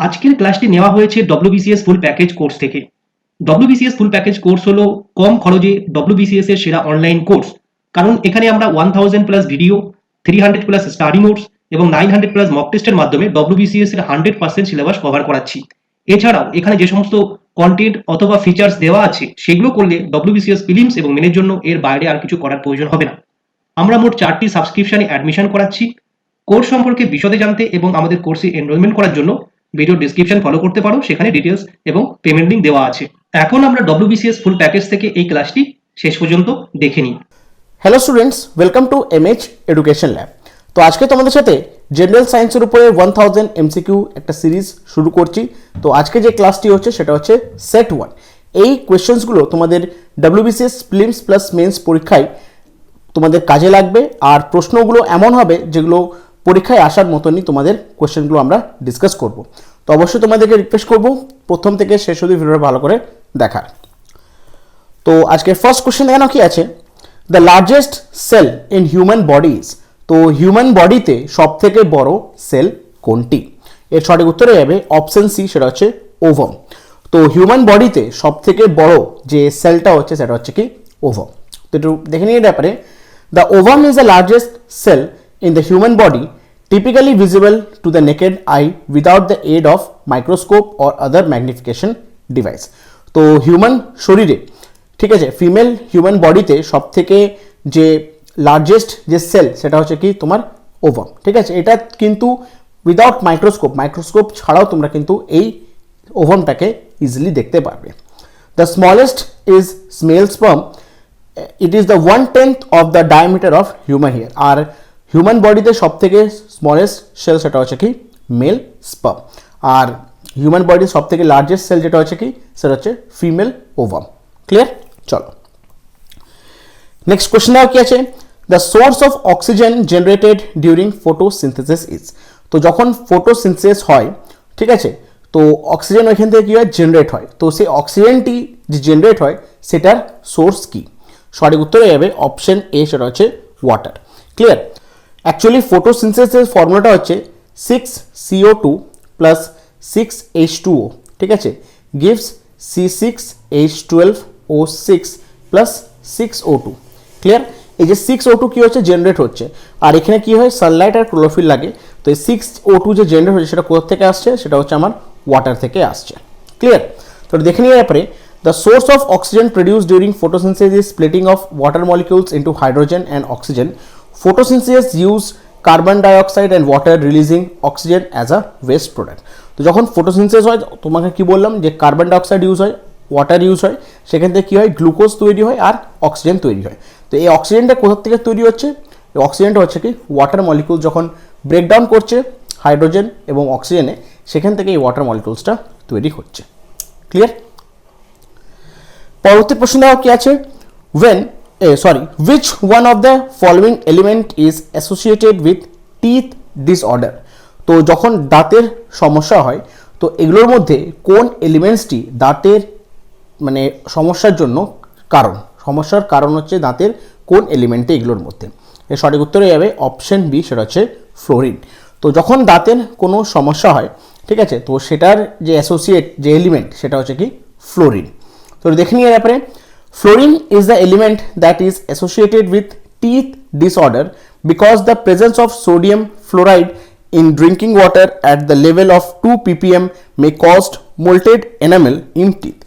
আজকের ক্লাসটি নেওয়া হয়েছে ডব্লিউবিসিএস ফুল প্যাকেজ কোর্স থেকে। ডব্লিউবিসিএস ফুল প্যাকেজ কোর্স হলো কম খরচে ডব্লিউবিসিএস এর সেরা অনলাইন কোর্স। কারণ এখানে আমরা 1000 plus video, 300 plus study notes এবং 900 প্লাস মক টেস্টের মাধ্যমে ডব্লিউবিসিএস এর 100% সিলেবাস কভার করাচ্ছি। এছাড়াও এখানে যে সমস্ত কন্টেন্ট অথবা ফিচার্স দেওয়া আছে সেগুলো করলে ডব্লিউবিসিএস প্রিলিমস এবং মেনের জন্য এর বাইরে আর কিছু করার প্রয়োজন হবে না। আমরা মোট 4টি সাবস্ক্রিপশনে অ্যাডমিশন করাচ্ছি। কোর্স সম্পর্কে বিশদে জানতে এবং আমাদের কোর্সে এনরোলমেন্ট করার জন্য ভিডিও ডেসক্রিপশন ফলো করতে পারো, সেখানে ডিটেলস এবং পেমেন্ট লিঙ্ক দেওয়া আছে। এখন আমরা ডব্লিউবিসিএস ফুল প্যাকেজ থেকে এই ক্লাসটি শেষ পর্যন্ত দেখে নিই। Hello students, welcome to MH education lab. তো আজকে তোমাদের সাথে জেনারেল সায়েন্সের উপরে 1000 এমসিকিউ একটা সিরিজ শুরু করছি। তো আজকে যে ক্লাসটি হচ্ছে সেটা হচ্ছে সেট 1। এই কোয়েশ্চেন্সগুলো তোমাদের ডব্লিউবিসিএস প্রিলিমস প্লাস মেন্স পরীক্ষায় তোমাদের কাজে লাগবে, আর প্রশ্নগুলো এমন হবে যেগুলো পরীক্ষায় আসার মতনই তোমাদের কোয়েশ্চেনগুলো আমরা ডিসকাস করব। তো অবশ্যই তোমাদেরকে রিকোয়েস্ট করব প্রথম থেকে শেষ অবধি ভিডিওটা ভালো করে দেখার। তো আজকে ফার্স্ট কোয়েশ্চেন দেখানো কি আছে, the largest cell in human bodies. তো হিউম্যান বডিতে সব থেকে বড় সেল কোনটি? এর সঠিক উত্তরে যাবে অপশন সি, সেটা হচ্ছে ওভাম। তো হিউম্যান বডিতে সব থেকে বড় যে সেলটা হচ্ছে সেটা হচ্ছে কি ওভাম। তো একটু দেখে নিয়ে ব্যাপারে, the ovum is the largest cell in the human body, typically visible to the naked eye without the aid of microscope or other magnification device. তো হিউম্যান শরীরে, ঠিক আছে, ফিমেল হিউম্যান বডিতে সব থেকে যে লার্জেস্ট যে সেল সেটা হচ্ছে কি তোমার ওভাম, ঠিক আছে। এটা কিন্তু উইদাউট মাইক্রোস্কোপ ছাড়াও তোমরা কিন্তু এই ওভামটাকে ইজিলি দেখতে পারবে। The smallest is male sperm, it is the 1/10 of the diameter of human hair. আর হিউম্যান বডিতে সব থেকে স্মলেস্ট সেল সেটা হচ্ছে কি মেল স্পার্ম, আর হিউম্যান বডির সব থেকে লার্জেস্ট সেল যেটা হচ্ছে কি সেটা হচ্ছে ফিমেল ওভাম। ক্লিয়ার? চলো নেক্সট কোয়েশ্চেন কি আছে, the source of oxygen generated during photosynthesis is. তো যখন ফটোসিনথেসিস হয়, ঠিক আছে, তো অক্সিজেন ওইখান থেকে কী হয়, জেনারেট হয়। তো সেই অক্সিজেনটি যে জেনারেট হয় সেটার সোর্স কি? সঠিক উত্তরে যাবে অপশন এ, সেটা হচ্ছে ওয়াটার। ক্লিয়ার? অ্যাকচুয়ালি ফটোসিনথেসিসের ফর্মুলাটা হচ্ছে 6CO2 প্লাস 6H2O, ঠিক আছে, gives C6H12O6 plus 6O2। Clear? এই যে 6O2 কী হচ্ছে, জেনারেট হচ্ছে, আর এখানে কী হয়, সানলাইট আর ক্লোরোফিল লাগে। তো এই 6O2 যে জেনারেট হচ্ছে সেটা কোথা থেকে আসছে, সেটা হচ্ছে আমার ওয়াটার থেকে আসছে। ক্লিয়ার? তো দেখে নিয়ে ব্যাপারে, the source of oxygen produced during photosynthesis is splitting of water molecules into hydrogen and oxygen. Photosynthesis use carbon dioxide and water releasing oxygen as a waste product. তো যখন ফটোসিনথেসিস হয়, তোমাকে কি বললাম যে কার্বন ডাইঅক্সাইড ইউজ হয়, water use হয়, সেখান থেকে কী হয়, গ্লুকোজ তৈরি হয় আর অক্সিজেন তৈরি হয়। তো এই অক্সিজেনটা কোথা থেকে তৈরি হচ্ছে? এই অক্সিজেনটা হচ্ছে কি ওয়াটার মলিকুল যখন ব্রেকডাউন করছে হাইড্রোজেন এবং অক্সিজেনে, সেখান থেকে এই ওয়াটার মলিকুলসটা তৈরি হচ্ছে। ক্লিয়ার? পরবর্তী প্রশ্ন দেওয়া কি আছে, which one of the following element is associated with teeth disorder? তো যখন দাঁতের সমস্যা হয়, তো এগুলোর মধ্যে কোন এলিমেন্টসটি দাঁতের মানে সমস্যার জন্য সমস্যার কারণ হচ্ছে দাঁতের কোন এলিমেন্টে এগুলোর মধ্যে? এর সঠিক উত্তরে যাবে অপশন বি, সেটা হচ্ছে ফ্লোরিন। তো যখন দাঁতের কোনো সমস্যা হয়, ঠিক আছে, তো সেটার যে অ্যাসোসিয়েট যে এলিমেন্ট সেটা হচ্ছে কি ফ্লোরিন। তো দেখে নিয়ে ব্যাপারে, fluorine is the element that is associated with teeth disorder because the presence of sodium fluoride in drinking water at the level of 2 ppm may cause molted enamel in teeth,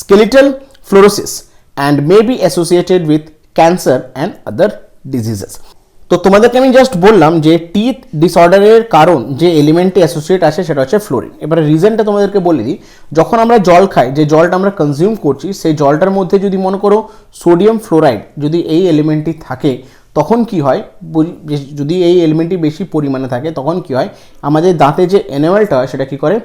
skeletal fluorosis, and may be associated with cancer and other diseases. তো তোমাদেরকে আমি just বললাম যে teeth ডিসঅর্ডারের কারণ যে এলিমেন্টে associate আসে সেটা হচ্ছে ফ্লোরিন। এবারে রিজনটা তোমাদেরকে বলে দিই, যখন আমরা জল খাই, যে জলটা আমরা কনজিউম করছি, সেই জলটার মধ্যে যদি মনে করো সোডিয়াম ফ্লোরাইড যদি এই এলিমেন্টটি থাকে, তখন কি হয়, যদি এই এলিমেন্টটি বেশি পরিমাণে থাকে তখন কি হয়, আমাদের দাঁতে যে এনামেলটা হয় সেটা কি করে,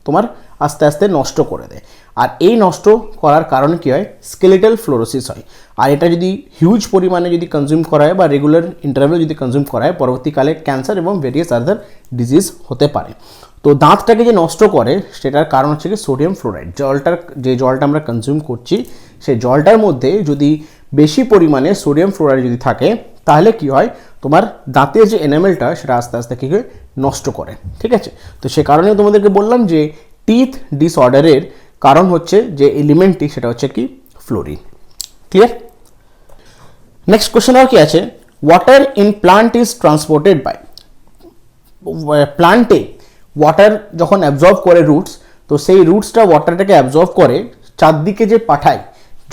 তোমার আস্তে আস্তে নষ্ট করে দেয়। আর এই নষ্ট করার কারণে কী হয়, স্কেলেটাল ফ্লোরোসিস হয়। আর এটা যদি হিউজ পরিমাণে যদি কনজিউম করা হয় বা রেগুলার ইন্টারভ্যাল যদি কনজিউম করা হয়, পরবর্তীকালে ক্যান্সার এবং ভেরিয়াস আদার ডিজিজ হতে পারে। তো দাঁতটাকে যে নষ্ট করে সেটার কারণ হচ্ছে কি সোডিয়াম ফ্লোরাইড। যে জলটা আমরা কনজিউম করছি সেই জলটার মধ্যে যদি বেশি পরিমাণে সোডিয়াম ফ্লোরাইড যদি থাকে, তাহলে কি হয়, তোমার দাঁতের যে এনামেলটা সেটা আস্তে আস্তে কী হয়, নষ্ট করে। ঠিক আছে, তো সে কারণে তোমাদেরকে বললাম যে টিথ ডিসঅর্ডারের কারণ হচ্ছে যে এলিমেন্টটি, সেটা হচ্ছে কি ফ্লোরিন। ক্লিয়ার? নেক্সট কোশ্চেন আর কি আছে, water in plant is transported by, প্লান্টে ওয়াটার যখন অ্যাবজর্ব করে রুটস, তো সেই রুটসটা ওয়াটারটাকে অ্যাবজর্ব করে চারদিকে যে পাঠায়,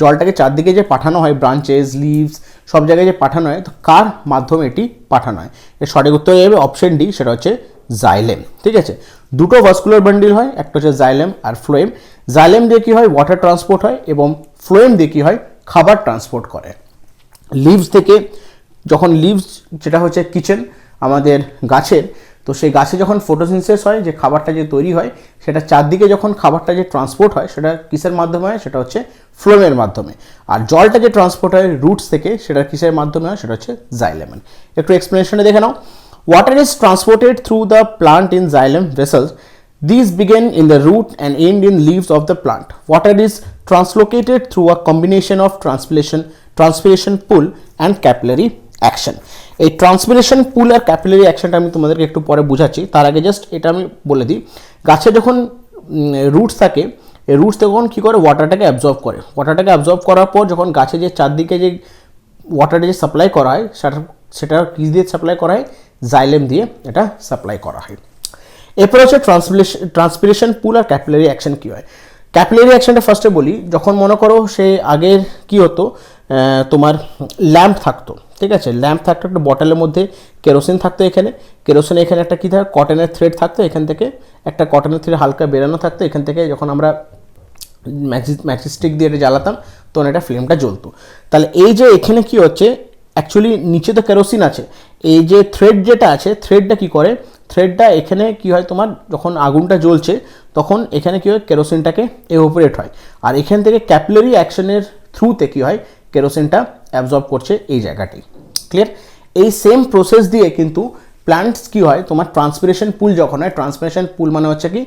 জলটাকে চারদিকে যে পাঠানো হয়, ব্রাঞ্চেস, লিভস, সব জায়গায় যে পাঠানো হয়, তো কার মাধ্যমে এটি পাঠানো হয়? এর সঠিক উত্তর হয়ে যাবে অপশন ডি, সেটা হচ্ছে জাইলেম। ঠিক আছে, দুটো ভাস্কুলার বান্ডিল হয়, একটা হচ্ছে জাইলেম আর ফ্লোয়েম। জাইলেম দিয়ে কী হয়, ওয়াটার ট্রান্সপোর্ট হয়, এবং ফ্লোয়েম দিয়ে কী হয়, খাবার ট্রান্সপোর্ট করে। লিভস থেকে যখন লিভস, যেটা হচ্ছে কিচেন আমাদের গাছের, তো সেই গাছে যখন ফটোসিনথেসিস হয়, যে খাবারটা যে তৈরি হয়, সেটা চারদিকে যখন খাবারটা যে ট্রান্সপোর্ট হয়, সেটা কিসের মাধ্যমে হয়, সেটা হচ্ছে ফ্লোয়েমের মাধ্যমে। আর জলটা যে ট্রান্সপোর্ট হয় রুটস থেকে, সেটা কিসের মাধ্যমে হয়, সেটা হচ্ছে জাইলেমেন। একটু এক্সপ্লেনেশনে দেখে নাও। Water is transported through the plant in xylem vessels. These begin in the root and end in leaves of the plant. Water is translocated through a combination of transpiration pull and capillary action. এই transpiration পুল আর capillary অ্যাকশনটা আমি তোমাদেরকে একটু পরে বুঝাচ্ছি, তার আগে just এটা আমি বলে দিই। গাছে যখন রুটস থাকে, এই রুটস তখন কী করে, ওয়াটারটাকে অ্যাবজর্ব করে। ওয়াটারটাকে অ্যাবজর্ব করার পর যখন গাছে যে চারদিকে যে ওয়াটারটা যে সাপ্লাই করা হয়, সেটা কী দিয়ে সাপ্লাই করা হয়, জাইলেম দিয়ে এটা সাপ্লাই করা হয়। এরপর হচ্ছে ট্রান্সপিরেশন পুল আর ক্যাপিলারি অ্যাকশন কী হয়। ক্যাপিলারি অ্যাকশনটা ফার্স্টে বলি, যখন মনে করো সে আগের কী হতো, তোমার ল্যাম্প থাকতো। ঠিক আছে, ল্যাম্প থাকতো, একটা বটলের মধ্যে কেরোসিন থাকতো, এখানে কেরোসিনে এখানে একটা কী থাকে, কটনের থ্রেড থাকতো, এখান থেকে একটা কটনের থ্রেড হালকা বেরানো থাকতো, এখান থেকে যখন আমরা ম্যাচিস্টিক দিয়ে এটা জ্বালাতাম, তখন এটা ফ্লেমটা জ্বলতো। তাহলে এই যে এখানে কি হচ্ছে, অ্যাকচুয়ালি নিচে তো কেরোসিন আছে, এই যে থ্রেড যেটা আছে, থ্রেডটা কি করে, থ্রেডটা এখানে কি হয়, তোমার যখন আগুনটা জ্বলছে তখন এখানে কি হয়, কেরোসিনটাকে এভোপোরেট হয়, আর এখান থেকে ক্যাপিলারি অ্যাকশনের থ্রুতে কি হয়, কেরোসিনটা অ্যাবজর্ব করছে এই জায়গাটি। ক্লিয়ার? এই সেম প্রসেস দিয়ে কিন্তু প্ল্যান্টস কি হয়, তোমার ট্রান্সপিরেশন পুল যখন হয়, ট্রান্সপিরেশন পুল মানে হচ্ছে কি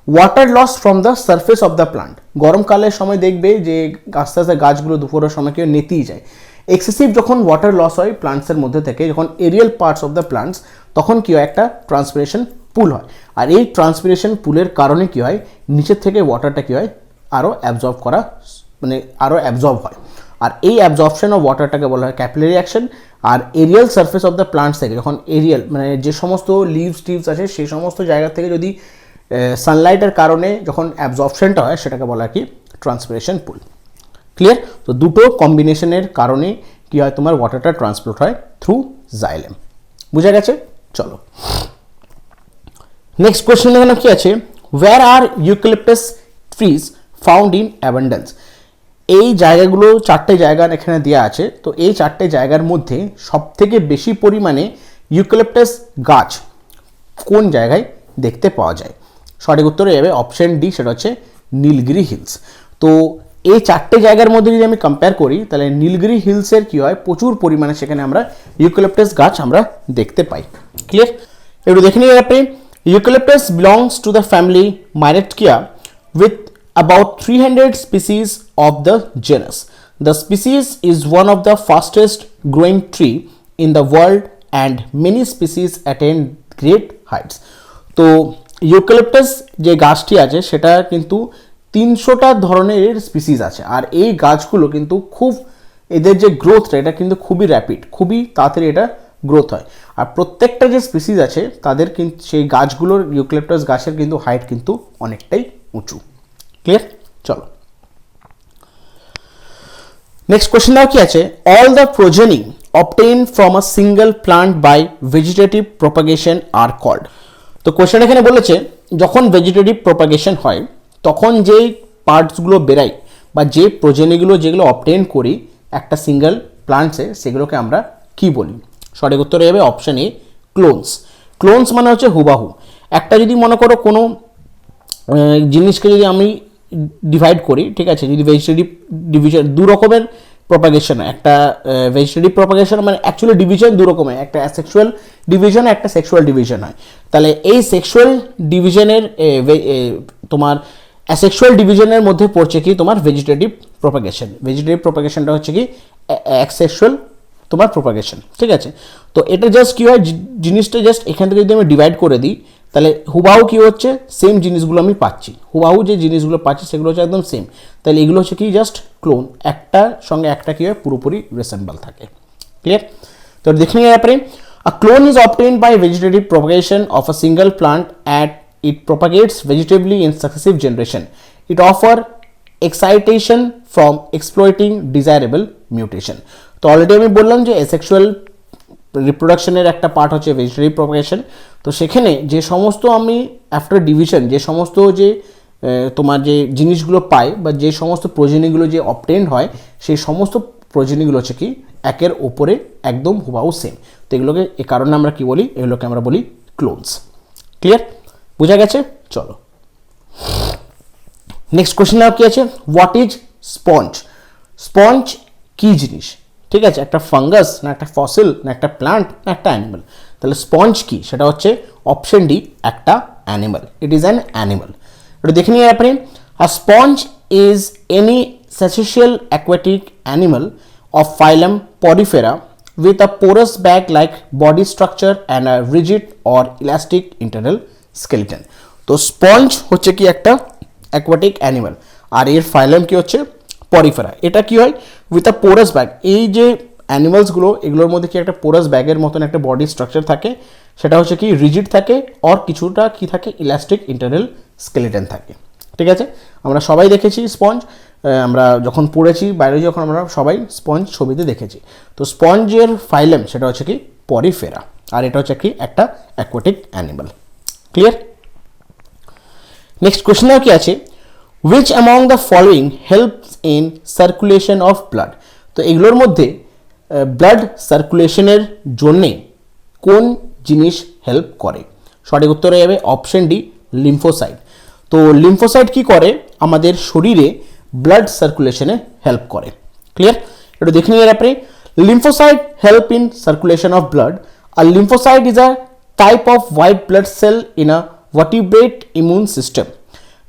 water loss from the surface of the plant. গরমকালের সময় দেখবে যে আস্তে আস্তে গাছগুলো দুপুরের সময় কেউ নেতিয়ে যায়। এক্সেসিভ যখন ওয়াটার লস হয় প্লান্টসের মধ্যে থেকে, যখন aerial parts of the plants, তখন কী হয়, একটা ট্রান্সপিরেশন পুল হয়। আর এই ট্রান্সপিরেশন পুলের কারণে কী হয়, নিচের থেকে ওয়াটারটা কী হয়, আরও অ্যাবজর্ব করা, মানে আরও অ্যাবজর্ব হয়। আর এই অ্যাবজর্পশন অফ ওয়াটারটাকে বলা হয় ক্যাপিলারি অ্যাকশন। আর aerial surface of the plants থেকে, যখন এরিয়াল মানে যে সমস্ত লিভস টিভস আছে, সেই সমস্ত জায়গা থেকে যদি সানলাইটের কারণে যখন অ্যাবজর্পশনটা হয়, সেটাকে বলা হয় কি ট্রান্সপিরেশন পুল। ক্লিয়ার? তো দুটো কম্বিনেশনের কারণে কী হয়, তোমার ওয়াটারটা ট্রান্সপোর্ট হয় থ্রু জাইলেম। বুঝা গেছে? চলো নেক্সট কোয়েশ্চেন এখানে কি আছে, where are eucalyptus trees found in abundance. এই জায়গাগুলো চারটে জায়গা এখানে দেওয়া আছে, তো এই চারটে জায়গার মধ্যে সবথেকে বেশি পরিমাণে ইউক্যালিপটাস গাছ কোন জায়গায় দেখতে পাওয়া যায়? সঠিক উত্তর হয়ে যাবে অপশন ডি, সেটা হচ্ছে নীলগিরি হিলস। তো এই চারটে জায়গার মধ্যে যদি আমি কম্পেয়ার করি, তাহলে নীলগিরি হিলসের কী হয়, প্রচুর পরিমাণে সেখানে আমরা ইউক্যালিপটাস গাছ আমরা দেখতে পাই। ক্লিয়ার? একটু দেখে নিই আপনি। Eucalyptus belongs to the family Myrtaceae with about 300 species of the genus. The species is one of the fastest growing tree in the world and many species attain great heights. তো eucalyptus যে গাছটি আছে সেটা কিন্তু 300টা ধরনের species আছে, আর এই গাছগুলো কিন্তু খুব, এদের যে গ্রোথটা এটা কিন্তু খুবই র্যাপিড, খুবই তাড়াতাড়ি এটা গ্রোথ হয়। আর প্রত্যেকটা যে স্পিসিস আছে তাদের কিন্তু সেই গাছগুলোর, ইউক্যালিপটাস গাছের কিন্তু হাইট কিন্তু অনেকটাই উঁচু। ক্লিয়ার? চলো নেক্সট কোয়েশ্চেন দাও কি আছে, all the progeny obtain from a single plant by vegetative propagation are called. তো কোয়েশ্চেন এখানে বলেছে, যখন ভেজিটেটিভ প্রপাগেশন হয় তখন যেই পার্টসগুলো বেরায় বা যে প্রোজেনিগুলো যেগুলো অবটেইন করি একটা সিঙ্গেল প্লান্টসে, সেগুলোকে আমরা কি বলি? সঠিক উত্তর হয়ে যাবে অপশন এ, ক্লোনস। ক্লোনস মানে হচ্ছে হুবাহু। একটা যদি মনে করো কোনো জিনিসকে যদি আমি ডিভাইড করি, ঠিক আছে, যদি ভেজিটেটিভ ডিভিশন, দু রকমের প্রপাগেশন, একটা ভেজিটেটিভ প্রপাগেশন মানে অ্যাকচুয়ালি ডিভিশন দু রকমের, একটা অ্যাসেক্সুয়াল ডিভিশন, একটা সেক্সুয়াল ডিভিশন হয়। তাহলে এই সেক্সুয়াল ডিভিশনের তোমার অ্যাসেক্সুয়াল ডিভিশনের মধ্যে পড়ছে কি তোমার ভেজিটেটিভ প্রপাগেশন। ভেজিটেটিভ প্রপাগেশনটা হচ্ছে কি অ্যাসেক্সুয়াল তোমার প্রোপাগেশন, ঠিক আছে। তো এটা জাস্ট কী হয়, জিনিসটা জাস্ট এখান থেকে যদি আমি ডিভাইড করে দিই তাহলে হুবাহু কী হচ্ছে, সেম জিনিসগুলো আমি পাচ্ছি, হুবাহু যে জিনিসগুলো পাচ্ছি সেগুলো হচ্ছে একদম সেম। তাহলে এগুলো হচ্ছে কি জাস্ট ক্লোন, একটার সঙ্গে একটা কী হয় পুরোপুরি রিসেম্বল থাকে। ক্লিয়ার? তো দেখে নিয়ে ব্যাপারে a clone is obtained by vegetative propagation of a single plant and it propagates vegetatively in successive generation. It offer excitation from exploiting desirable mutation. তো অলরেডি আমি বললাম যে এসেক্সুয়াল রিপ্রোডাকশনের একটা পার্ট হচ্ছে ভেজিটেটিভ প্রপাগেশন। তো সেখানে যে সমস্ত আমি আফটার ডিভিশন যে সমস্ত যে তোমার যে জিনিসগুলো পাই বা যে সমস্ত প্রোজেনিগুলো যে অবটেন্ড হয় সেই সমস্ত প্রোজেনিগুলো হচ্ছে কি একের ওপরে একদম হুবাহু সেম। তো এগুলোকে এ কারণে আমরা কি বলি, এগুলোকে আমরা বলি ক্লোনস। ক্লিয়ার? বোঝা গেছে? চলো নেক্সট কোশ্চেন কি আছে, হোয়াট ইজ স্পঞ্জ? স্পঞ্জ কি জিনিস? ঠিক আছে, একটা ফাঙ্গাস না একটা ফসিল না একটা প্লান্ট না একটা অ্যানিমাল? তাহলে স্পঞ্জ কি, সেটা হচ্ছে অপশন ডি, একটা animal. It is an animal. এটা দেখে নিয়ে আপনি, a sponge is any sessile aquatic animal of phylum Porifera with a porous bag-like body structure and a rigid or elastic internal skeleton. তো sponge হচ্ছে কি একটা aquatic animal, আর এর ফাইলাম কি হচ্ছে পরিফেরা। এটা কি হয়, উইথ আ পোরাস ব্যাগ। এই যে অ্যানিমালসগুলো এগুলোর মধ্যে কি একটা পোরাস ব্যাগের মতন একটা বডি স্ট্রাকচার থাকে, সেটা হচ্ছে কি রিজিড থাকে, আর কিছুটা কি থাকে ইলাস্টিক ইন্টারনাল স্কেলেটন থাকে। ঠিক আছে, আমরা সবাই দেখেছি স্পঞ্জ, আমরা যখন পড়েছি বাইরে যখন আমরা সবাই স্পঞ্জ ছবিতে দেখেছি। তো স্পঞ্জের ফাইলেম সেটা হচ্ছে কি পরিফেরা, আর এটা হচ্ছে কি একটা aquatic animal. Clear? Next question কি আছে, which among the following helps in circulation of blood? তো এগুলোর মধ্যে ব্লাড সার্কুলেশনের জন্যে কোন জিনিস হেল্প করে? সঠিক উত্তর হয়ে যাবে অপশন ডি, লিম্ফোসাইট। তো লিম্ফোসাইট কি করে, আমাদের শরীরে ব্লাড সার্কুলেশনে হেল্প করে। ক্লিয়ার? এটা দেখে নিয়ে আপনি, lymphocyte help in circulation of blood. আর lymphocyte is a type of white blood cell in a vertebrate immune system.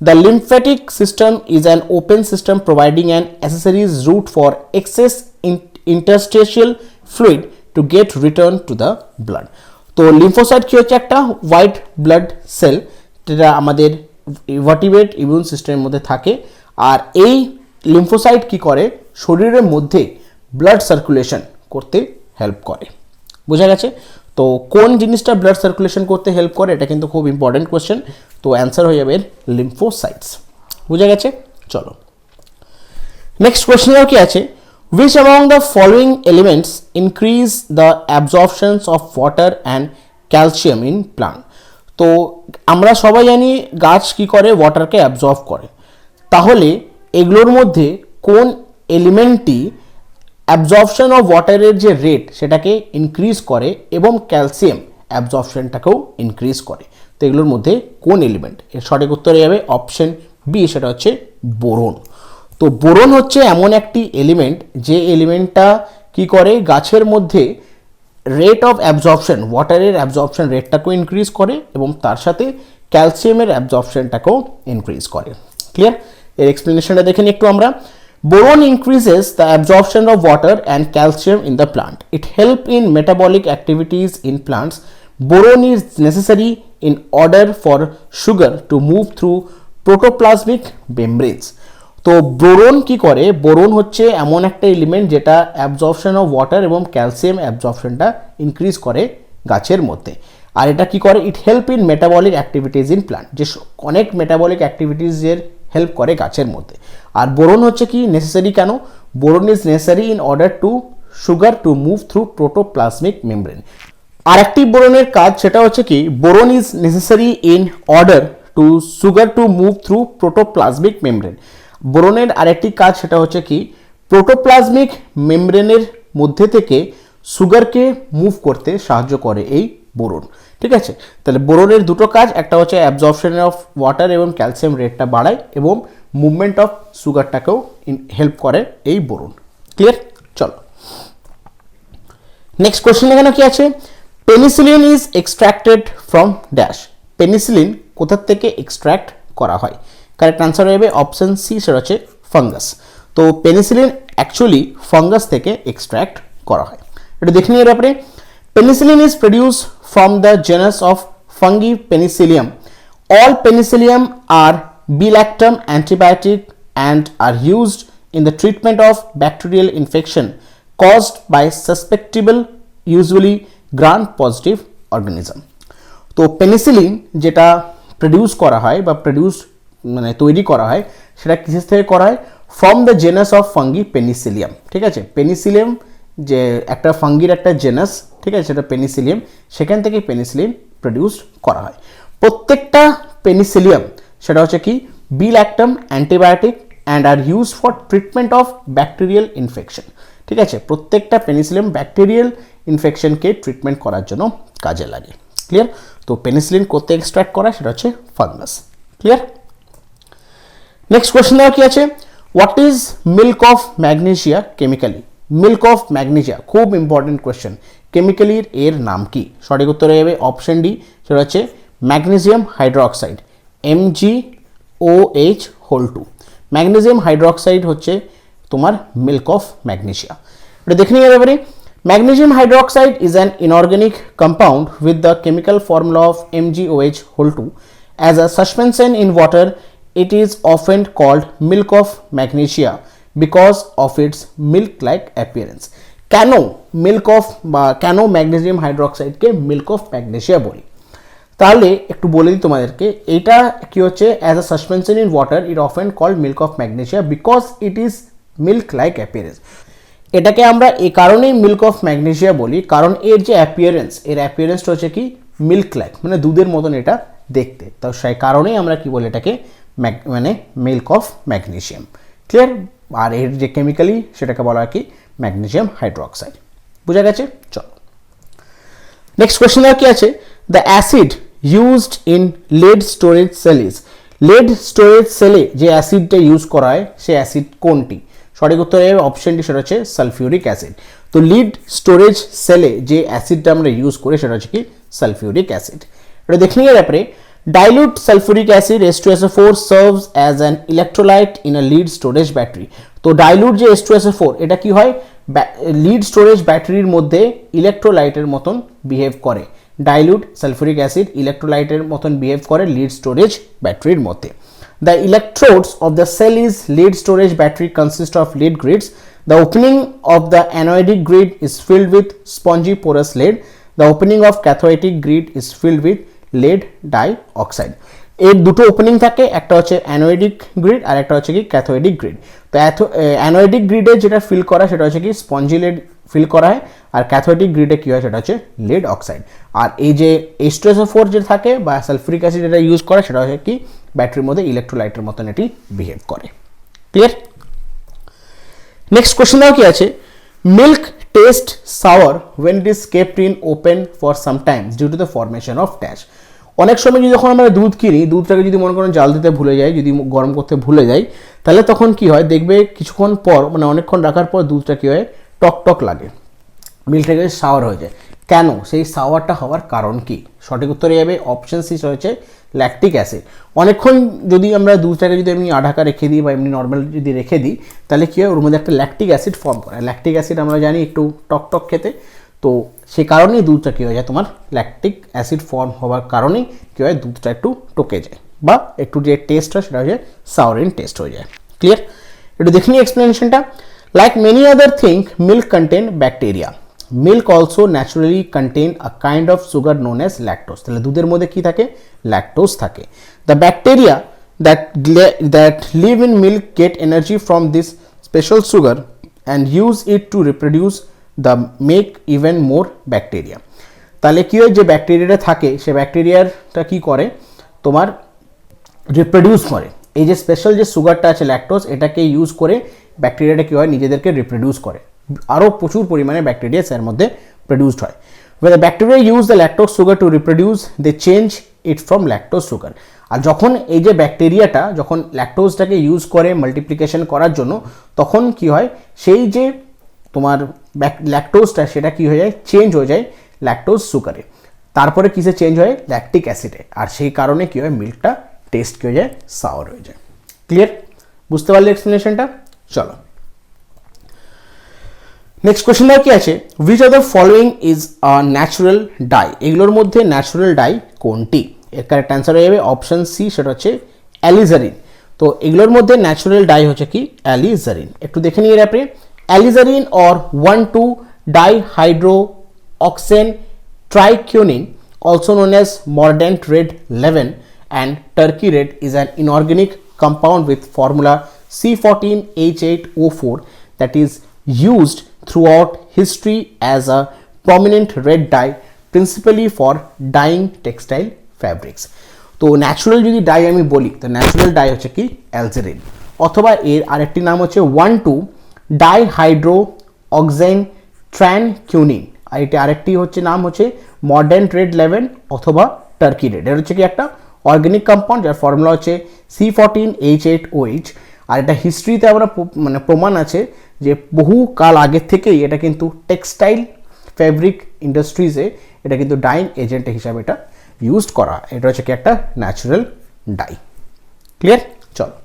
The lymphatic system is an open system providing an accessories route for excess interstitial fluid to get returned to the blood. তো lymphocyte কি হচ্ছে একটা white blood sell, যেটা আমাদের vertebrate immune সিস্টেমের মধ্যে থাকে। আর এই লিম্ফোসাইট কি করে, শরীরের মধ্যে ব্লাড সার্কুলেশন করতে হেল্প করে। বোঝা গেছে? তো কোন জিনিসটা ব্লাড সার্কুলেশন করতে হেল্প করে, এটা কিন্তু খুব ইম্পর্টেন্ট কোয়েশ্চেন। তো অ্যান্সার হয়ে যাবে লিম্ফোসাইটস। বোঝা গেছে? চলো নেক্সট কোয়েশ্চেন কি আছে, which among the following elements increase the absorptions of water and calcium in plant? তো আমরা সবাই জানি গাছ কি করে, ওয়াটারকে অ্যাবজর্ব করে। তাহলে এগুলোর মধ্যে কোন এলিমেন্টটি অ্যাবজর্পশন অফ ওয়াটারের যে রেট সেটাকে ইনক্রিজ করে এবং ক্যালসিয়াম অ্যাবজর্পশনটাকেও ইনক্রিজ করে? তো এগুলোর মধ্যে কোন এলিমেন্ট? এর সঠিক উত্তর হয়ে যাবে অপশন বি, সেটা হচ্ছে বোরন। তো বোরন হচ্ছে এমন একটি এলিমেন্ট যে এলিমেন্টটা কি করে, গাছের মধ্যে রেট অফ অ্যাবজর্পশন, ওয়াটারের অ্যাবজর্পশন রেটটাকেও ইনক্রিজ করে এবং তার সাথে ক্যালসিয়ামের অ্যাবজর্পশনটাকেও ইনক্রিজ করে। ক্লিয়ার? এর এক্সপ্লেনেশনটা দেখে নিই একটু আমরা। Boron increases the absorption of water and calcium in the plant. It helps in metabolic activities in plants. Boron is necessary in order for sugar to move through protoplasmic membranes. তো boron কি করে, boron হচ্ছে এমন একটা element যেটা absorption of water এবং calcium অ্যাবজর্পশনটা increase করে গাছের মধ্যে। আর এটা কি করে, it help in metabolic activities in plant, যে অনেক মেটাবলিক অ্যাক্টিভিটিসের হেল্প করে গাছের মধ্যে। আর বোরন হচ্ছে কি নেসেসারি কেন, boron is necessary in order to sugar to move through protoplasmic membrane. আর একটি বোরনের কাজ সেটা হচ্ছে কি, boron is necessary in order to sugar to move through protoplasmic membrane. বোরনের আরেকটি কাজ সেটা হচ্ছে কি, প্রোটোপ্লাজমিক মেমব্রেনের মধ্যে থেকে সুগারকে মুভ করতে সাহায্য করে এই বোরন। ঠিক আছে, তাহলে বোরনের দুটো কাজ, একটা হচ্ছে অ্যাবজর্পশন অফ ওয়াটার এবং ক্যালসিয়াম রেটটা বাড়ায় এবং মুভমেন্ট অফ সুগারটাকেও হেল্প করে এই বোরন। ক্লিয়ার? চলো নেক্সট কোশ্চেন এখানে কি আছে, penicillin is extracted from dash? Penicillin কোথা থেকে এক্সট্রাক্ট করা হয়? কারেক্ট আনসার হবে অপশন সি, সেটা হচ্ছে ফাঙ্গাস। তো পেনিসিলিন অ্যাকচুয়ালি ফাঙ্গাস থেকে এক্সট্রাক্ট করা হয়। এটা দেখে নিয়ে ব্যাপারে penicillin is produced from the genus of fungi Penicillium. All Penicillium are B-lactam antibiotic and are used in the treatment of bacterial infection caused by suspectable usually gram-positive organism. তো penicillin যেটা produce করা হয় বা মানে তৈরি করা হয় সেটা কিসের থেকে করা হয় from the genus of fungi Penicillium, ঠিক আছে। পেনিসিলিয়াম যে একটা ফাঙ্গির একটা জেনাস, ঠিক আছে, সেটা পেনিসিলিয়াম, সেখান থেকে পেনিসিলিন প্রডিউস করা হয়। প্রত্যেকটা পেনিসিলিয়াম সেটা হচ্ছে কি b lactam antibiotic and are use for treatment of bacterial infection, ঠিক আছে। প্রত্যেকটা পেনিসিলিয়াম ব্যাকটেরিয়াল ইনফেকশনকে ট্রিটমেন্ট করার জন্য কাজে লাগে। ক্লিয়ার? তো পেনিসিলিন কোথা এক্সট্রাক্ট করা সেটা হচ্ছে ফাঙ্গাস। ক্লিয়ার? নেক্সট কোয়েশ্চেন দেওয়া কি আছে, what is milk of magnesia chemically? Milk of magnesia খুব ইম্পর্টেন্ট কোয়েশ্চেন। কেমিক্যালির এর নাম কি? সঠিক উত্তর হয়ে যাবে অপশন ডি, সেটা হচ্ছে magnesium hydroxide, MgOH2। Magnesium hydroxide হচ্ছে তোমার মিল্ক অফ ম্যাগনেসিয়া। এটা দেখে নিয়ে যাবে। Magnesium hydroxide is an inorganic compound with the chemical formula of MgOH2. As a suspension in water, it is often called milk of magnesia because of its milk-like appearance. কেন milk of বা কেন magnesium হাইড্রোক্সাইডকে milk of magnesia বলি? তাহলে একটু বলে দিই তোমাদেরকে, এইটা কি হচ্ছে, as a suspension in water it often called milk of magnesia because it is milk like appearance. এটাকে আমরা এই কারণেই মিল্ক অফ ম্যাগনেসিয়া বলি কারণ এর যে অ্যাপিয়ারেন্স, এর অ্যাপিয়ারেন্সটা হচ্ছে কি মিল্ক লাইক, মানে দুধের মতন এটা দেখতে। তো সেই কারণেই আমরা কি বলি এটাকে মানে মিল্ক অফ ম্যাগনেসিয়াম। ক্লিয়ার? আর এর যে কেমিক্যালি সেটাকে বলা হয় কি ম্যাগনেসিয়াম হাইড্রোক্সাইড। বুঝা গেছে? চলো নেক্সট কোয়েশ্চেন কি আছে, the acid used in lead storage cell is. Lead storage সেলে যে অ্যাসিডটা ইউজ করা হয় সে অ্যাসিড কোনটি? সঠিক উত্তর এর অপশনটি সেটা হচ্ছে সালফিউরিক অ্যাসিড। তো লিড স্টোরেজ সেলে যে অ্যাসিডটা আমরা ইউজ করি সেটা হচ্ছে কি সালফিউরিক অ্যাসিড। এটা দেখে নিয়ে ব্যাপারে dilute sulfuric acid H2SO4 serves as an electrolyte in a lead storage battery. তো dilute যে H2SO4 এটা কি হয় লিড স্টোরেজ ব্যাটারির মধ্যে ইলেকট্রোলাইটের মতন বিহেভ করে। dilute sulfuric acid ইলেকট্রোলাইটের মতন বিহেভ করে লিড স্টোরেজ ব্যাটারির মধ্যে। The electrodes of the cell is lead storage battery consist of lead grids. The opening of the anodic grid is filled with spongy porous lead. The opening of cathotic grid is filled with lead dioxide. এর দুটো opening থাকে, একটা হচ্ছে অ্যানোয়েডিক grid আর একটা হচ্ছে কি ক্যাথোয়েডিক grid. তো অ্যানোয়েডিক গ্রিডে যেটা ফিল করা সেটা হচ্ছে কি স্পঞ্জি লেড ফিল করা হয়, আর ক্যাথোয়েডিক গ্রিডে কী হয় সেটা হচ্ছে লেড অক্সাইড। আর এই যে H2SO4 যে থাকে বা সালফিউরিক অ্যাসিড এটা ইউজ করে সেটা হচ্ছে কি ব্যাটারির মধ্যে ইলেকট্রোলাইটের মতন এটি বিহেভ করে। ক্লিয়ার? নেক্সট কোয়েশ্চেন দাও কি আছে, milk taste sour when it is kept in open for some time due to the formation of dash. অনেক সময় যদি যখন আমরা দুধ কিনি, দুধটাকে যদি মনে করেন জাল দিতে ভুলে যাই, যদি গরম করতে ভুলে যাই, তাহলে তখন কি হয় দেখবে কিছুক্ষণ পর মানে অনেকক্ষণ রাখার পর দুধটা কী হয় টক টক লাগে, মিল্কটাকে সাওয়ার হয়ে যায়। কেন? সেই সাওয়ারটা হওয়ার কারণ কি? সঠিক উত্তরে যাবে অপশন সি হচ্ছে ল্যাকটিক অ্যাসিড। অনেকক্ষণ যদি আমরা দুধটাকে যদি এমনি আঢাকা রেখে দিই বা এমনি নর্মাল যদি রেখে দিই তাহলে কী হয় ওর মধ্যে একটা ল্যাকটিক অ্যাসিড ফর্ম করে। ল্যাকটিক অ্যাসিড আমরা জানি একটু টক টক খেতে, তো সে কারণেই দুধটা কী হয়ে যায় তোমার ল্যাকটিক অ্যাসিড ফর্ম হওয়ার কারণেই কী হয় দুধটা একটু টকে যায় বা একটু যে টেস্ট হয় সেটা হচ্ছে সাউরিন টেস্ট হয়ে যায়। ক্লিয়ার? একটু দেখে নিই এক্সপ্লেনেশনটা। Like many other thing milk contain bacteria. Milk also naturally contain a kind of sugar known as lactose. তাহলে দুধের মধ্যে কী থাকে? ল্যাকটোজ থাকে। The bacteria that live in milk get energy from this special sugar and use it to reproduce the make even more bacteria. তাহলে কী হয় যে ব্যাকটেরিয়াটা থাকে সে ব্যাকটেরিয়াটা কী করে তোমার রিপ্রোডিউস করে। এই যে স্পেশাল যে সুগারটা আছে ল্যাকটোজ এটাকে ইউজ করে ব্যাকটেরিয়াটা কী হয় নিজেদেরকে রিপ্রোডিউস করে। আরও প্রচুর পরিমাণে ব্যাকটেরিয়া এর মধ্যে প্রডিউসড হয়। When the bacteria use the lactose sugar to reproduce, they change it from lactose sugar. আর যখন এই যে ব্যাকটেরিয়াটা যখন ল্যাকটোজটাকে ইউজ করে মাল্টিপ্লিকেশন করার জন্য তখন কি হয় সেই যে তোমার ল্যাকটোজটা সেটা কি হয়ে যায় চেঞ্জ হয়ে যায় ল্যাকটোজ সুগারে, তারপরে কিসে চেঞ্জ হয় ল্যাকটিক অ্যাসিডে, আর সেই কারণে কি হয় মিল্কটা টেস্ট কি হয়ে যায় সাওয়ার হয়ে যায়। ক্লিয়ার? বুঝতে পারলে এক্সপ্লেনেশনটা? চলো নেক্সট কোশ্চেন কি আছে, which of the following is a natural die, এগুলোর মধ্যে ন্যাচারাল ডাই কোনটি? এর কারেক্ট অ্যান্সার হয়ে যাবে অপশন সি, সেটা হচ্ছে অ্যালিজারিন। তো এগুলোর মধ্যে ন্যাচারাল ডাই হচ্ছে কি অ্যালিজারিন। একটু দেখে নিয়ে আপনি, অ্যালিজারিন or 1,2 ডাইহাইড্রোঅক্সেন ট্রাইকিউনিন, also known as mordant red 11 and turkey red, is an inorganic compound with formula C14H8O4 that is used throughout history as a prominent red dye principally for dyeing textile fabrics. তো natural যদি die আমি বলি, তো natural die হচ্ছে কি অ্যালজেরিন, অথবা এর আরেকটি নাম হচ্ছে 1,2 ডাইহাইড্রোঅক্সেন ট্রানকিউনিন, আর এটি আরেকটি হচ্ছে নাম হচ্ছে মডার্ন রেড 11 অথবা টার্কি রেড। এটা হচ্ছে কি একটা অর্গানিক কম্পাউন্ড যার ফর্মুলা হচ্ছে C14H8OH। আর এটা হিস্ট্রিতে আমরা মানে প্রমাণ আছে যে বহু কাল আগের থেকেই এটা কিন্তু টেক্সটাইল ফ্যাব্রিক ইন্ডাস্ট্রিজে এটা কিন্তু ডাইং এজেন্ট হিসাবে এটা ইউজ করা। এটা হচ্ছে কি একটা ন্যাচারাল ডাই। ক্লিয়ার? চলো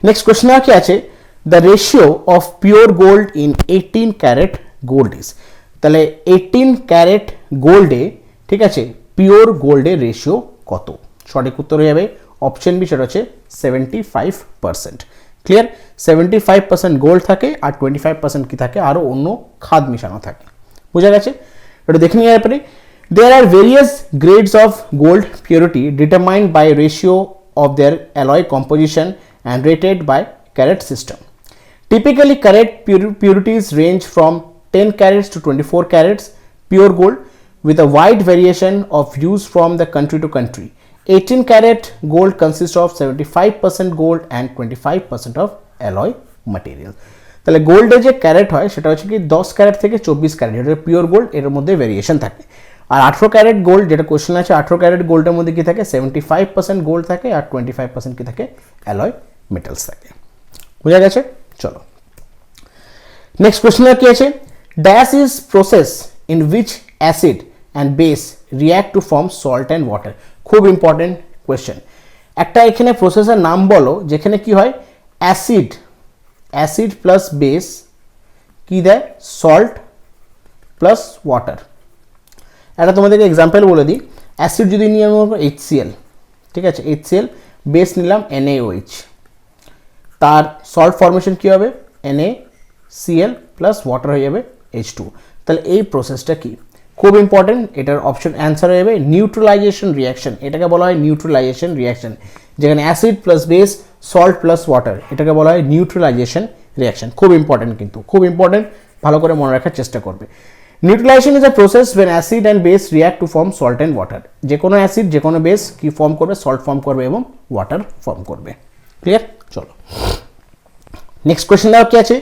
নেক্সট কোয়েশ্চেন কি আছে, the ratio of pure gold in 18 carat gold is. তাহলে 18 ক্যারেট গোল্ডে, ঠিক আছে, পিওর গোল্ডের রেশিও কত? সঠিক উত্তর হয়ে যাবে অপশন বি, সেটা হচ্ছে 75%। ক্লিয়ার? 75% গোল্ড থাকে আর 25% কি থাকে, আরও অন্য খাদ মিশানো থাকে। বোঝা গেছে? এটা দেখে নিয়ে পারি, there are various grades of gold purity determined by ratio of their alloy composition and rated by carat system. Typically, carat purities range from 10 carats to 24 carats pure gold, with a wide variation of use from the country to country. 18 carat gold consists of 75% gold and 25% of alloy material. তাহলে গোল্ডে যে carat হয় সেটা হচ্ছে কি 10 carat থেকে 24 carat, এটা pure gold, এর মধ্যে ভেরিয়েশন থাকে। আর 18 ক্যারেট গোল্ড, যেটা কোশ্চেন আছে, 18 ক্যারেট গোল্ডের মধ্যে কি থাকে, 75% গোল্ড থাকে আর 25% কি থাকে, অ্যালয় মেটালস থাকে। বোঝা গেছে? চলো নেক্সট কোশ্চেন কি আছে, dash is process in which acid and base react to form salt and water. খুব ইম্পর্টেন্ট কোয়েশ্চেন। একটা এখানে প্রসেসের নাম বলো যেখানে কি হয়, অ্যাসিড প্লাস বেস কি দেয়, সল্ট প্লাস ওয়াটার। একটা তোমাদেরকে এক্সাম্পল বলে দিই, অ্যাসিড যদি নিয়ে আমরা HCl, ঠিক আছে, HCl, বেস নিলাম NaOH, তার সল্ট ফর্মেশন কী হবে, NaCl প্লাস ওয়াটার হয়ে যাবে H2। তাহলে এই প্রসেসটা কি, খুব ইম্পর্টেন্ট। এটার অপশন অ্যান্সার হয়ে যাবে নিউট্রালাইজেশন রিয়াকশন। এটাকে বলা হয় নিউট্রালাইজেশন রিয়াকশন, যেখানে acid plus base, salt plus water, এটাকে বলা হয় নিউট্রালাইজেশন রিয়াকশন। খুব ইম্পর্টেন্ট, কিন্তু খুব ইম্পর্টেন্ট, ভালো করে মনে রাখার চেষ্টা করবে। Neutralisation is a process when acid and base react to form salt and water. যে কোনো অ্যাসিড, যে কোনো বেস কি ফর্ম করবে, সল্ট ফর্ম করবে এবং ওয়াটার ফর্ম করবে। ক্লিয়ার? চলো নেক্সট কোয়েশ্চেন কি আছে,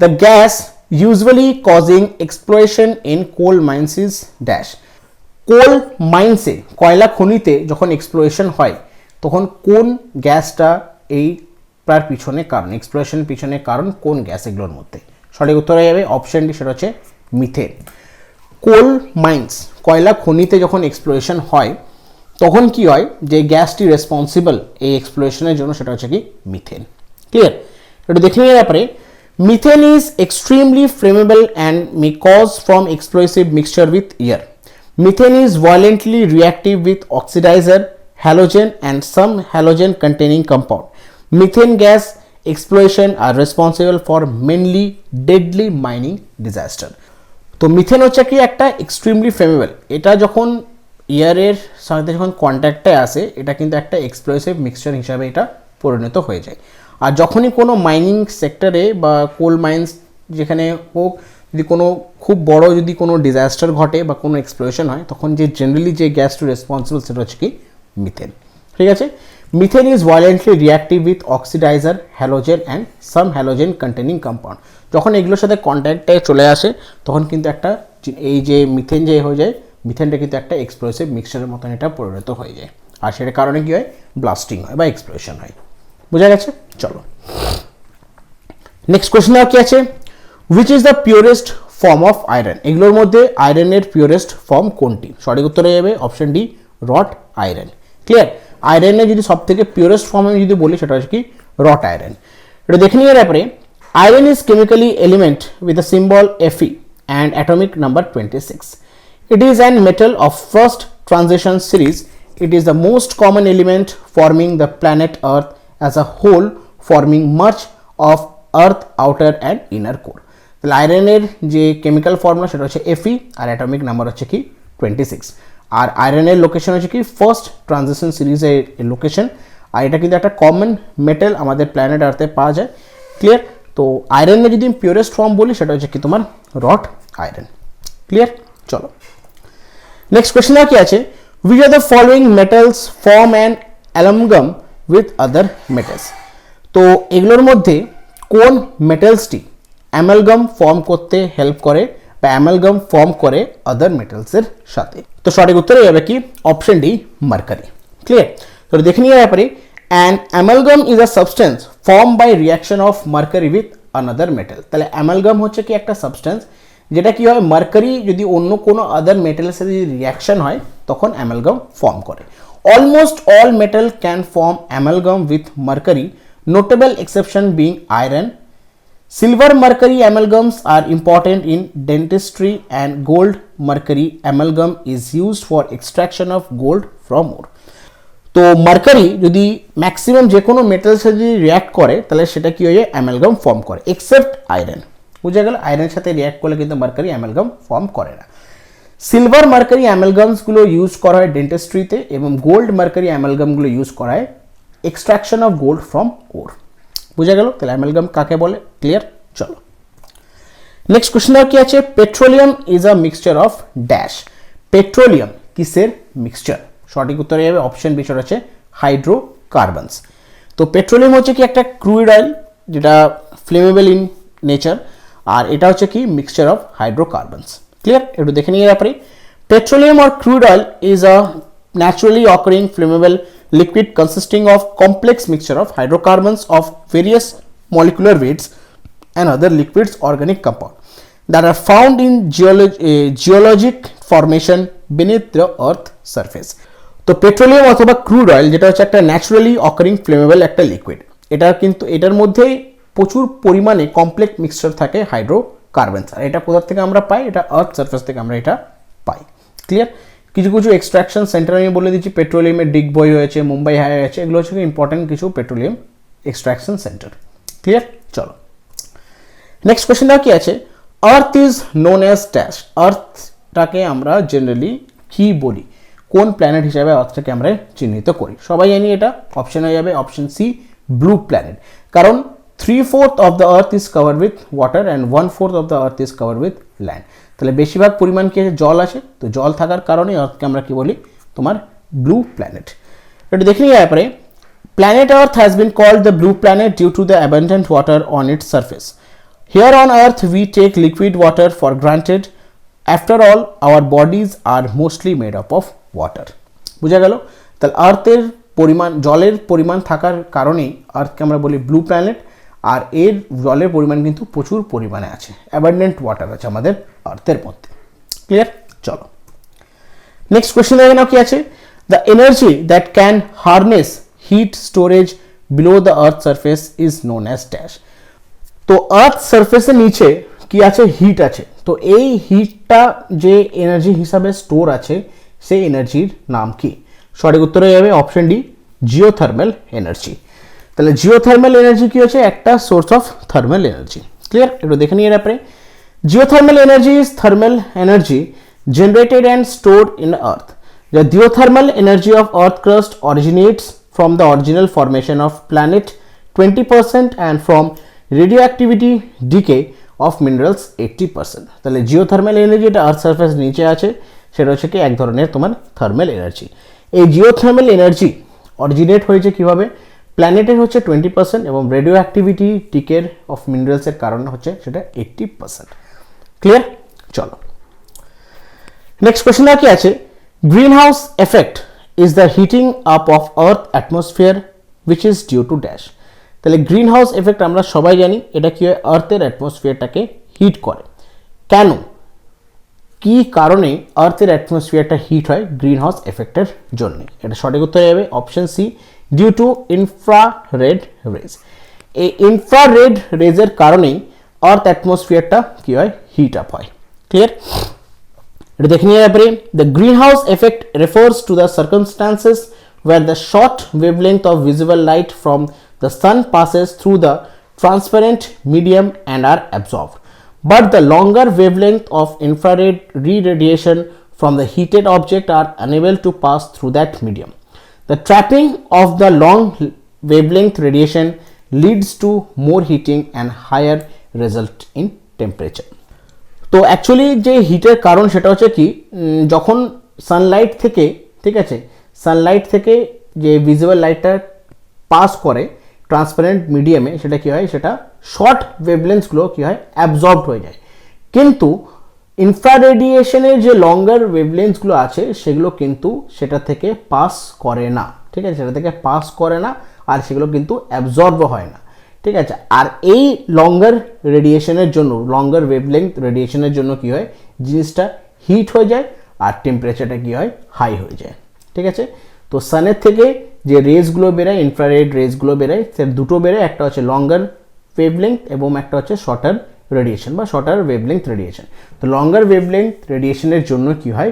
the gas usually causing exploration in coal mines is dash. Coal মাইন্সে, কয়লা খনিতে যখন এক্সপ্লোরেশন হয় তখন কোন গ্যাসটা এই তার পিছনে কারণ, এক্সপ্লোরেশনের পিছনে কারণ কোন গ্যাস এগুলোর মধ্যে? সঠিক উত্তর হয়ে যাবে অপশন ডি, সেটা হচ্ছে মিথেন। কোল মাইন্স, কয়লা খনিতে যখন এক্সপ্লোরেশন হয় তখন কি হয়, যে গ্যাসটি রেসপন্সিবল এই এক্সপ্লোরেশনের জন্য সেটা হচ্ছে কি মিথেন। ক্লিয়ার? এটা দেখে নিয়ে ব্যাপারে, methane is extremely flammable and may cause from explosive mixture with air. Methane is violently reactive with oxidiser, halogen and some halogen containing compound. Methane gas explosion are responsible for mainly deadly mining disaster. তো methane হচ্ছে কি একটা extremely flammable, এটা যখন এয়ারের সাথে যখন কন্ট্যাক্টে আসে এটা কিন্তু একটা এক্সপ্লোসিভ মিক্সচার হিসাবে এটা পরিণত হয়ে যায়। আর যখনই কোনো মাইনিং সেক্টরে বা কোল মাইন্স যেখানে হোক, যদি কোনো খুব বড় যদি কোনো ডিজাস্টার ঘটে বা কোনো এক্সপ্লোশন হয় তখন যে জেনারেলি যে গ্যাসটি রেসপন্সিবল সেটা হচ্ছে কি মিথেন। ঠিক আছে? Methane is violently reactive with oxidiser, halogen and some halogen containing compound. যখন এগুলোর সাথে কন্ট্যাক্টে চলে আসে তখন কিন্তু একটা এই যে মিথেন যে হয়ে যায়, মিথেনটা কিন্তু একটা এক্সপ্লোসিভ মিক্সচারের মতন এটা পরিণত হয়ে যায়। আর সেটার কারণে কী হয়, ব্লাস্টিং হয় বা এক্সপ্লোশন হয়। বোঝা গেছে? চলো নেক্সট কোয়েশ্চেন আর কি আছে, which is the purest form of iron? এগুলোর মধ্যে আয়রনের পিওরেস্ট ফর্ম কোনটি? সঠিক উত্তর হয়ে যাবে অপশন ডি, রট আয়রন। ক্লিয়ার? আয়রনের যদি সব থেকে পিওরেস্ট ফর্ম আমি যদি বলি সেটা হচ্ছে কি রট আয়রন। এটা দেখে নিয়ে ব্যাপারে, Iron is chemically element with the symbol Fe and atomic number 26. It is an metal of first transition series. It is the most common element forming the planet Earth as a whole, forming much of Earth outer and inner core. তাহলে আয়রনের যে chemical formula সেটা হচ্ছে Fe আর atomic number হচ্ছে কি 26, আর আয়রনের location হচ্ছে কি ফার্স্ট ট্রানজিশন সিরিজের লোকেশন, আর এটা কিন্তু একটা কমন মেটাল আমাদের প্ল্যানেট আর্থে পাওয়া যায়। ক্লিয়ার? তো আয়রনের যদি পিওরেস্ট ফর্ম বলি সেটা হচ্ছে কি তোমার রট আয়রন। ক্লিয়ার? চলো নেক্সট কোয়েশ্চেন কি আছে, which are the following metals form an amalgam with other metals? তো এগুলোর মধ্যে কোন মেটালসটি অ্যামালগাম ফর্ম করতে হেল্প করে বা অ্যামালগাম ফর্ম করে আদার মেটালসের সাথে? তো সঠিক উত্তর হবে কি অপশন ডি মার্কারি। ক্লিয়ার? তো দেখে নিয়ে ব্যাপারে an amalgam is a substance form by reaction of mercury with another metal. তাহলে অ্যামালগাম হচ্ছে কি একটা সাবস্টেন্স যেটা কি হয়, মার্কারি যদি অন্য কোনো আদার মেটালের সাথে যদি রিয়াকশন হয় তখন অ্যামালগাম ফর্ম করে। Almost all metal can form amalgam with mercury, notable exception being iron. Silver mercury amalgams are important in dentistry and gold mercury amalgam is used for extraction of gold from ore. তো mercury যদি maximum যে কোনো মেটালের সাথে যদি react করে তাহলে সেটা কি হয়ে অ্যামালগাম ফর্ম করে, এক্সেপ্ট আয়রন। বুঝা গেল? আয়রনের সাথে রিয়াক্ট করলে কিন্তু মার্কারি অ্যামালগাম ফর্ম করে না। সিলভার মার্কারি অ্যামালগামসগুলো ইউজ করা হয় ডেন্টিস্ট্রিতে এবং গোল্ড মার্কারি অ্যামালগামগুলো ইউজ করা হয় এক্সট্রাকশন অফ গোল্ড ফ্রম ওর। বুঝা গেল? তাহলে অ্যামালগাম কাকে বলে? ক্লিয়ার? চলো নেক্সট কোশ্চেন কি আছে, petroleum is a mixture of dash. Petroleum কিসের মিক্সচার? সঠিক উত্তরে যাবে অপশন বি, সেটা হচ্ছে হাইড্রোকার্বনস। তো পেট্রোলিয়াম হচ্ছে কি একটা ক্রুড অয়েল যেটা ফ্লেমেবল ইন নেচার, আর এটা হচ্ছে কি মিক্সচার অফ হাইড্রোকার্বনস। ক্লিয়ার? একটু দেখে নিয়ে ব্যাপারে petroleum or crude oil is a naturally occurring flammable liquid consisting of complex mixture of hydrocarbons of various molecular weights and other liquids organic compound that are found in geologic formation beneath the earth surface. তো petroleum অথবা crude oil যেটা হচ্ছে একটা naturally occurring flammable একটা liquid, এটা কিন্তু এটার মধ্যে প্রচুর পরিমাণে কমপ্লেক্স মিক্সচার থাকে হাইড্রোকার্বনস, আর এটা কোথা থেকে আমরা পাই? এটা আর্থ সারফেস থেকে আমরা এটা পাই। ক্লিয়ার? কিছু কিছু এক্সট্রাকশন সেন্টার আমি বলে দিচ্ছি, পেট্রোলিয়ামের ডিগবয় হয়েছে, মুম্বাই হাই হয়েছে, এগুলো হচ্ছে ইম্পর্টেন্ট কিছু পেট্রোলিয়াম এক্সট্রাকশন সেন্টার। ক্লিয়ার? চলো নেক্সট কোয়েশ্চেনটা কি আছে, earth is known as dash. আর্থটাকে আমরা জেনারেলি কি বলি? কোন প্ল্যানেট হিসাবে আর্থটাকে আমরা চিহ্নিত করি? সবাই জানি এটা অপশন হয়ে যাবে অপশন সি ব্লু প্ল্যানেট, কারণ 3/4 of the earth is covered with water and 1/4 of the earth is covered with land. তাহলে বেশিরভাগ পরিমাণ কি আছে? জল আছে, তো জল থাকার কারণে আর্থকে আমরা কি বলি? তোমার ব্লু প্ল্যানেট। এটা দেখে নিয়ে ব্যাপারে planet earth has been called the blue planet due to the abundant water on its surface. Here on earth we take liquid water for granted. After all, our bodies are mostly made up of water. বুঝা গেল? তাহলে আর্থের পরিমাণ, জলের পরিমাণ থাকার কারণেই আর্থকে আমরা বলি ব্লু প্ল্যানেট, আর এর জলের পরিমাণ কিন্তু প্রচুর পরিমাণে আছে, অ্যাবান্ডেন্ট ওয়াটার আছে আমাদের আর্থের মধ্যে। ক্লিয়ার? চলো নেক্সট কোয়েশ্চেন এখানে কি আছে, the energy that can harness heat storage below the earth surface is known as dash. তো আর্থ সারফেসের নিচে কি আছে? হিট আছে। তো এই হিটটা যে এনার্জি হিসাবে স্টোর আছে সেই এনার্জির নাম কি? সঠিক উত্তর হয়ে যাবে অপশন ডি জিওথার্মাল এনার্জি। তাহলে জিওথার্মাল এনার্জি কি হচ্ছে? একটা source of thermal energy. Clear? একটু দেখে নিয়ে ব্যাপারে geothermal energy is thermal energy generated and stored in earth. The geothermal energy of earth crust originates from the original formation of planet 20% and from radioactivity decay of minerals 80%. তাহলে geothermal energy এটা earth surface নিচে আছে, সেটা হচ্ছে কি এক ধরনের তোমার থার্মাল এনার্জি। এই জিওথার্মাল এনার্জি অরিজিনেট হয়েছে কিভাবে? প্ল্যানেটের হচ্ছে 20% এবং রেডিও অ্যাক্টিভিটি ডিকের অফ মিনারেলসের কারণে হচ্ছে সেটা 80%। ক্লিয়ার? চলো নেক্সট কোয়েশ্চেন কি আছে, green house effect is the heating up of earth atmosphere which is due to dash. তাহলে গ্রিন হাউস এফেক্ট আমরা সবাই জানি এটা কি হয়? আর্থের অ্যাটমসফিয়ারটাকে হিট করে। কেন, কি কারণে আর্থের অ্যাটমসফিয়ারটা হিট হয়? গ্রিন হাউস এফেক্টের জন্য। এটা সঠিক উত্তর যাবে option C due to infrared rays. এই ইনফ্রারেড রেজের কারণেই আর্থ অ্যাটমসফিয়ারটা কি হয়, হিট আপ হয়। ক্লিয়ার? এটা দেখে নিয়ে ব্যাপারে the green house effect refers to the circumstances where the short wavelength of visible light from the sun passes through the transparent medium and are absorbed, but the longer wavelength of infrared radiation from the heated object are unable to pass through that medium. The trapping of the long wavelength radiation leads to more heating and higher result in temperature. তো actually যে হিটের কারণ সেটা হচ্ছে কি, যখন Sunlight থেকে, ঠিক আছে, সানলাইট থেকে যে ভিজিবল লাইটটা পাস করে ট্রান্সপারেন্ট মিডিয়ামে, সেটা কি হয়, সেটা শর্ট ওয়েভলেন্থসগুলো কি হয়, অ্যাবজর্বড হয়ে যায়। কিন্তু ইনফ্রারেডিয়েশনের যে লঙ্গার ওয়েভলেন্থসগুলো আছে সেগুলো কিন্তু সেটা থেকে পাস করে না, ঠিক আছে, সেটা থেকে পাস করে না, আর সেগুলো কিন্তু অ্যাবজর্বও হয় না, ঠিক আছে। আর এই লঙ্গার রেডিয়েশনের জন্য, লঙ্গার ওয়েভলেন্থ রেডিয়েশনের জন্য কি হয়, জিনিসটা হিট হয়ে যায় আর টেম্পারেচারটা কি হয়, হাই হয়ে যায়, ঠিক আছে। তো সানের থেকে যে রেসগুলো বেরোয়, ইনফ্রারেড রেসগুলো বেরোয়, সে দুটো বেরোয়, একটা হচ্ছে লঙ্গার ওয়েভলেন্থ এবং একটা হচ্ছে শর্টার রেডিয়েশন বা শর্টার ওয়েভলেন্থ রেডিয়েশন। তো লঙ্গার ওয়েভলেন্থ রেডিয়েশনের জন্য কি হয়,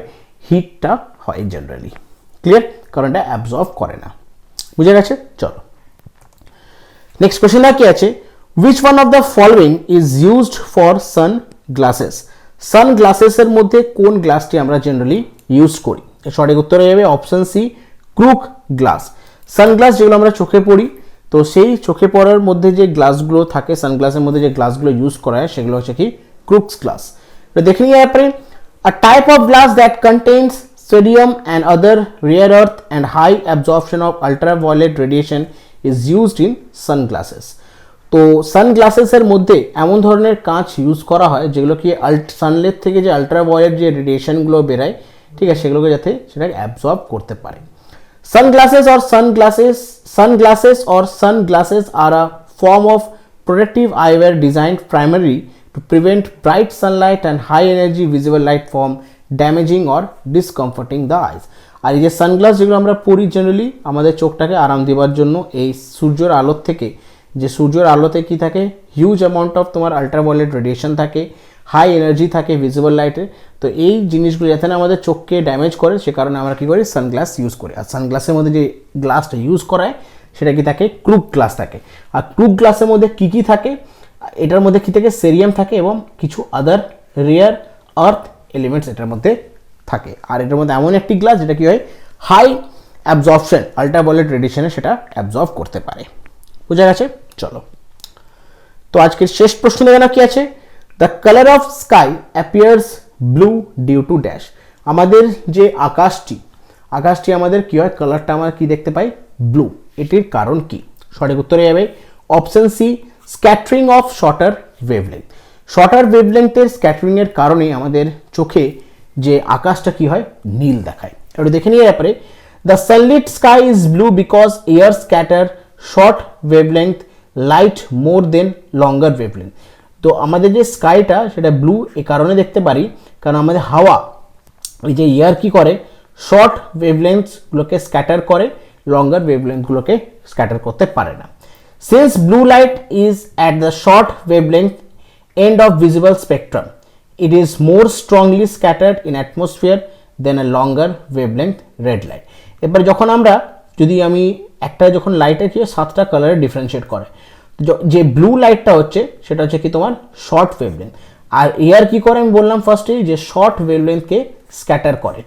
হিটটা হয় জেনারেলি। ক্লিয়ার? কারণ এটা অ্যাবজর্ব করে না। বুঝে গেছে? চলো নেক্সট কোয়েশ্চেনটা কি আছে, which one of the following is used for sun glasses? সান গ্লাসেসের মধ্যে কোন গ্লাসটি আমরা জেনারেলি ইউজ করি? সঠিক উত্তর হয়ে যাবে option C, Crookes glass. Sunglass যেগুলো আমরা চোখে পড়ি, তো সেই চোখে পড়ার মধ্যে যে গ্লাসগুলো থাকে, সানগ্লাসের মধ্যে যে গ্লাসগুলো ইউজ করা হয় সেগুলো হচ্ছে কি, ক্রুকস গ্লাস। দেখে নিয়ে আপনি a type of glass that contains sodium and other rare earth and high absorption of ultraviolet radiation is used in sunglasses. তো সানগ্লাসেসের মধ্যে এমন ধরনের কাঁচ ইউজ করা হয় যেগুলো কি সানলাইট থেকে যে আলট্রাভায়োলেট যে রেডিয়েশনগুলো বেরায়, ঠিক আছে, সেগুলোকে যাতে সেটা অ্যাবজর্ব করতে পারে। Sunglasses are a form of protective eyewear designed primarily to prevent bright sunlight and high energy visible light from damaging or discomforting the eyes. আর এই যে সানগ্লাস যেগুলো আমরা পরি জেনারেলি আমাদের চোখটাকে আরাম দেওয়ার জন্য, এই সূর্যের আলোর থেকে, যে সূর্যের আলোতে কি থাকে, হিউজ অ্যামাউন্ট অফ তোমার আলট্রাভায়োলেট রেডিয়েশন থাকে, হাই এনার্জি থাকে ভিজিবল লাইটে। তো এই জিনিসগুলো যাতে না আমাদের চোখকে ড্যামেজ করে, সে কারণে আমরা কী করি, সানগ্লাস ইউজ করি। আর সানগ্লাসের মধ্যে যে গ্লাসটা ইউজ করায় সেটা কি থাকে, ক্রুক গ্লাস থাকে। আর ক্রুক গ্লাসের মধ্যে কী কী থাকে, এটার মধ্যে কী থাকে, সেরিয়াম থাকে এবং কিছু আদার রেয়ার আর্থ এলিমেন্টস এটার মধ্যে থাকে। আর এটার মধ্যে এমন একটি গ্লাস যেটা কি হয়, হাই অ্যাবজর্পশন আলট্রাভায়োলেট রেডিয়েশনে সেটা অ্যাবজর্ব করতে পারে। বোঝা গেছে? চলো তো আজকের শেষ প্রশ্ন দেখানো কি আছে, the colour of sky appears blue due to dash. আমাদের যে আকাশটি আমাদের কি হয়, কালারটা আমরা কি দেখতে পাই, ব্লু। এটির কারণ কি? সঠিক উত্তরে যাবে option C, scattering of shorter wavelength. Shorter ওয়েভলেন্থের স্ক্যাটারিংয়ের কারণে আমাদের চোখে যে আকাশটা কি হয়, নীল দেখায়। এটা দেখে নিয়ে ব্যাপারে the sunlit sky is blue because air scatter short wavelength light more than longer wavelength. তো আমাদের যে স্কাইটা সেটা ব্লু এ কারণে দেখতে পারি কারণ আমাদের হাওয়া, এই যে এয়ার কি করে, শর্ট ওয়েভলেন্থগুলোকে স্ক্যাটার করে, লঙ্গার ওয়েভলেন্থগুলোকে স্ক্যাটার করতে পারে না। Since blue light is at the short wavelength end of visible spectrum, it is more strongly scattered in atmosphere than a longer wavelength red light. এবার যখন আমরা আমি একটা যখন লাইটের কি 7টা কালারে ডিফারেন্সিয়েট করে, যে ব্লু লাইটটা হচ্ছে সেটা হচ্ছে কি তোমার শর্ট ওয়েভলেন্থ, আর এয়ার কি করে আমি বললাম ফার্স্টেই যে শর্ট ওয়েভলেন্থকে স্ক্যাটার করে,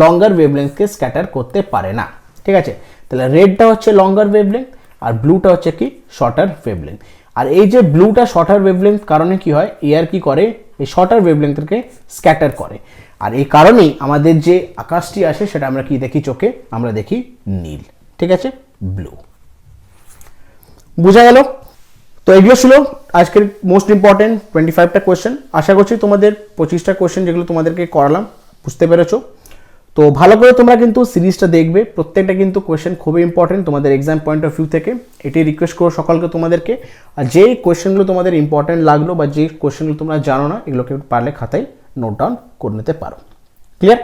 লঙ্গার ওয়েভলেন্থকে স্ক্যাটার করতে পারে না, ঠিক আছে। তাহলে রেডটা হচ্ছে লঙ্গার ওয়েভলেন্থ আর ব্লুটা হচ্ছে কি শর্টার ওয়েভলেন্থ। আর এই যে ব্লুটা শর্টার ওয়েভলেন্থ কারণে কি হয়, এয়ার কি করে, এই শর্টার ওয়েভলেন্থকে স্ক্যাটার করে। আর এই কারণেই আমাদের যে আকাশটি আসে সেটা আমরা কি দেখি চোখে, আমরা দেখি নীল, ঠিক আছে, ব্লু। বোঝা গেল? তো এগুলো ছিল আজকের মোস্ট ইম্পর্টেন্ট 25টা কোয়েশ্চেন। আশা করছি তোমাদের 25টা কোয়েশ্চেন যেগুলো তোমাদেরকে করালাম বুঝতে পেরেছো। তো ভালো করে তোমরা কিন্তু সিরিজটা দেখবে, প্রত্যেকটা কিন্তু কোয়েশ্চেন খুবই ইম্পর্টেন্ট তোমাদের এক্সাম পয়েন্ট অফ ভিউ থেকে। এটি রিকোয়েস্ট করো সকলকে তোমাদেরকে, আর যেই কোয়েশ্চেনগুলো তোমাদের ইম্পর্টেন্ট লাগলো বা যে কোয়েশ্চেনগুলো তোমরা জানো না এগুলোকে পারলে খাতায় নোট ডাউন করে নিতে পারো। ক্লিয়ার?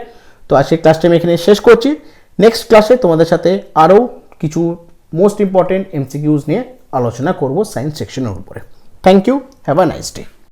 তো আজকের ক্লাসটা আমি এখানে শেষ করছি। নেক্সট ক্লাসে তোমাদের সাথে আরও কিছু মোস্ট ইম্পর্টেন্ট এমসিকিউজ নিয়ে আলোচনা করব সায়েন্স সেকশনের উপরে। Thank you, have a nice day.